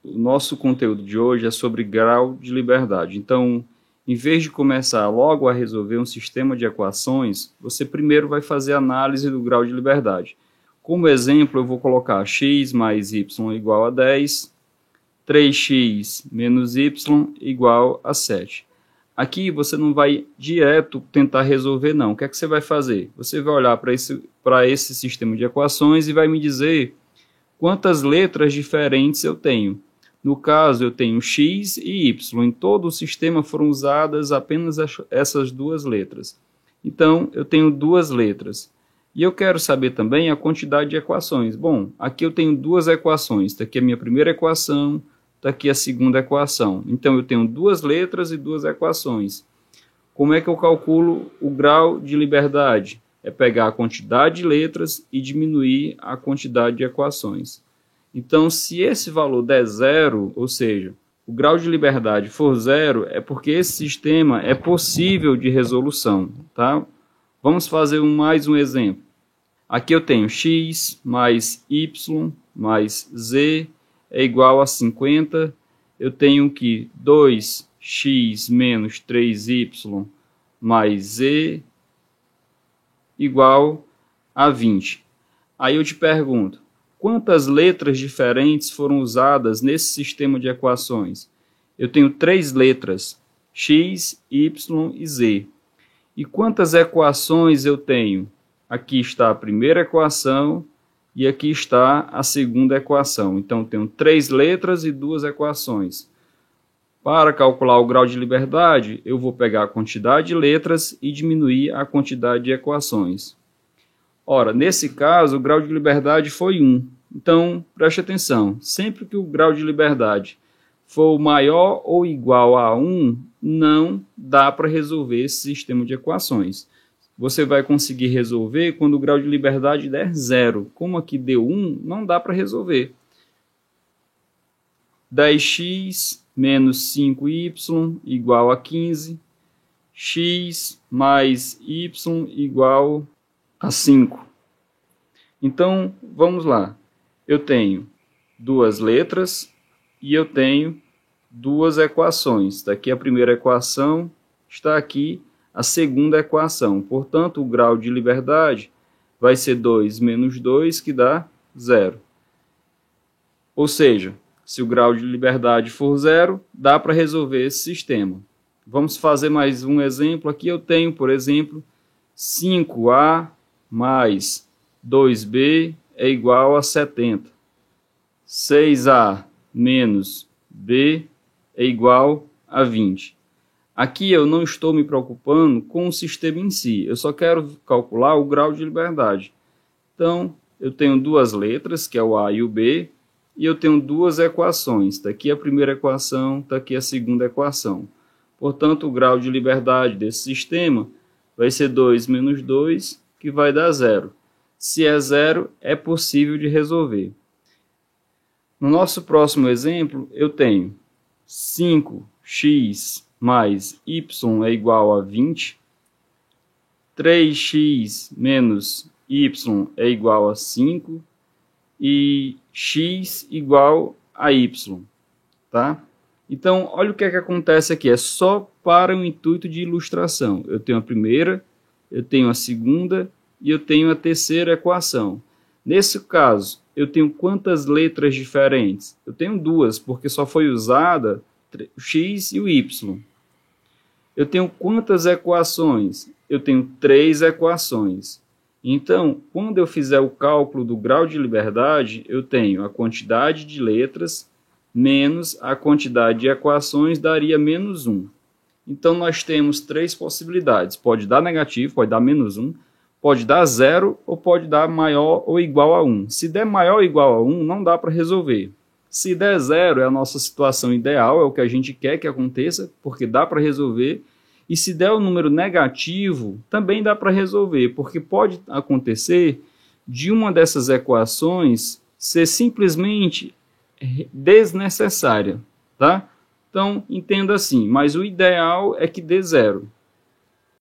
o nosso conteúdo de hoje é sobre grau de liberdade. Então, em vez de começar logo a resolver um sistema de equações, você primeiro vai fazer a análise do grau de liberdade. Como exemplo, eu vou colocar x mais y igual a 10, 3x menos y igual a 7. Aqui você não vai direto tentar resolver, não. O que é que você vai fazer? Você vai olhar para esse sistema de equações e vai me dizer quantas letras diferentes eu tenho. No caso, eu tenho x e y. Em todo o sistema foram usadas apenas essas duas letras. Então, eu tenho duas letras. E eu quero saber também a quantidade de equações. Bom, aqui eu tenho duas equações. Está aqui a minha primeira equação, está aqui a segunda equação. Então, eu tenho duas letras e duas equações. Como é que eu calculo o grau de liberdade? É pegar a quantidade de letras e diminuir a quantidade de equações. Então, se esse valor der zero, ou seja, o grau de liberdade for zero, é porque esse sistema é possível de resolução, tá? Vamos fazer mais um exemplo. Aqui eu tenho x mais y mais z é igual a 50. Eu tenho que 2x menos 3y mais z igual a 20. Aí eu te pergunto, quantas letras diferentes foram usadas nesse sistema de equações? Eu tenho três letras, x, y e z. E quantas equações eu tenho? Aqui está a primeira equação e aqui está a segunda equação. Então, eu tenho três letras e duas equações. Para calcular o grau de liberdade, eu vou pegar a quantidade de letras e diminuir a quantidade de equações. Ora, nesse caso, o grau de liberdade foi 1. Então, preste atenção. Sempre que o grau de liberdade for maior ou igual a 1, não dá para resolver esse sistema de equações. Você vai conseguir resolver quando o grau de liberdade der 0. Como aqui deu 1, não dá para resolver. 10x menos 5y igual a 15. X mais y igual a 5. Então, vamos lá. Eu tenho duas letras e eu tenho duas equações. Daqui a primeira equação, está aqui a segunda equação. Portanto, o grau de liberdade vai ser 2 menos 2, que dá 0. Ou seja, se o grau de liberdade for 0, dá para resolver esse sistema. Vamos fazer mais um exemplo. Aqui eu tenho, por exemplo, 5a mais 2b é igual a 70. 6a menos b é igual a 20. Aqui eu não estou me preocupando com o sistema em si, eu só quero calcular o grau de liberdade. Então, eu tenho duas letras, que é o a e o b, e eu tenho duas equações. Está aqui a primeira equação, está aqui a segunda equação. Portanto, o grau de liberdade desse sistema vai ser 2 menos 2, que vai dar 0. Se é 0, é possível de resolver. No nosso próximo exemplo, eu tenho 5x mais y é igual a 20, 3x menos y é igual a 5 e x igual a y, tá? Então, olha o que é que acontece aqui, é só para o intuito de ilustração. Eu tenho a primeira, eu tenho a segunda e eu tenho a terceira equação. Nesse caso, eu tenho quantas letras diferentes? Eu tenho duas, porque só foi usada o x e o y. Eu tenho quantas equações? Eu tenho três equações. Então, quando eu fizer o cálculo do grau de liberdade, eu tenho a quantidade de letras menos a quantidade de equações, daria menos 1. Então, nós temos três possibilidades. Pode dar negativo, pode dar menos 1, pode dar 0 ou pode dar maior ou igual a 1. Se der maior ou igual a 1, não dá para resolver. Se der 0, é a nossa situação ideal, é o que a gente quer que aconteça, porque dá para resolver. E se der um número negativo, também dá para resolver, porque pode acontecer de uma dessas equações ser simplesmente desnecessária, tá? Então, entenda assim, mas o ideal é que dê 0.